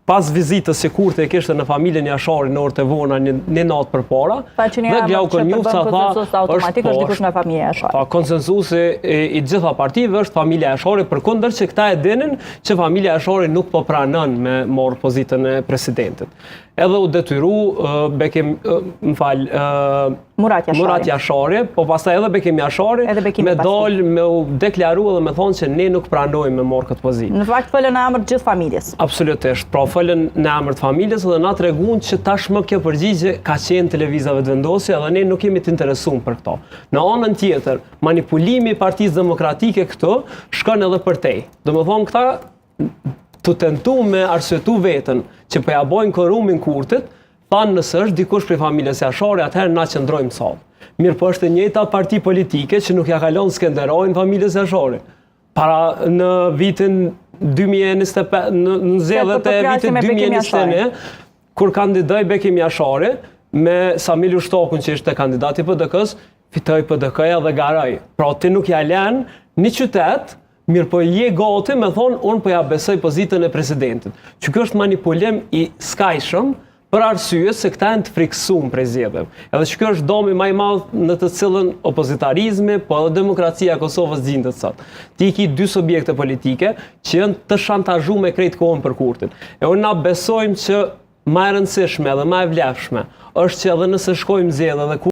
pas vizitës që kurte e kishte në familjen Jashari në orët e vona një natë përpara, dhe Glauko Njuca tha konsensusi i gjitha partive është familja Jashari, përkundër që këta e dinin që familja Jashari nuk po pranon me marrë pozitën e presidentit. Edhe u detyru Murat Jashari, po pastaj edhe Bekim Jashari me dalë me u deklaru edhe me thonë që ne nuk pranojmë me marrë këtë pozitë. Në fakt fëllën në emër të gjithë familjes. Absolutisht, pra fëllën në emër të familjes dhe na tregun që tashmë kjo përgjigje ka qenë televizave të vendosja dhe ne nuk jemi të interesuar për këto. Në anën tjetër, manipulimi i Partisë Demokratike këtu shkon edhe për tej. Domethënë këta të tentu me arsyetu vetën që po ja bojnë korumin kurtit, thanë nëse është dikush prej familjes Jashari, atëherë na qëndrojmë sallë. Mirë, po është e njëjta parti politike që nuk ja kalon Skenderajin familjes Jashari. Para në vitin 2025, në zgjedhjet e vitit 2021, kur kandidoi Bekim Jashari me Samil Ushtokun që ishte kandidati i PDK-s, fitoi PDK-ja dhe garoi. Pra ti nuk ja lën një qytet. Mirë, po je gati me thonë, unë po ja besoj pozitën e presidentit. Që kjo është manipulim i skajshëm për arsye se këta janë të friksuar prej zgjedhjeve. Edhe që kjo është domi më i madh në të cilën opozitarizmi, po edhe demokracia e Kosovës gjendet sot. Ti ki dy subjekte politike që janë të shantazhuar me krejt kohën për kurtin. E unë na besojmë që më e rëndësishme dhe më e vlefshme është që edhe nëse shkojmë zgjedhje dhe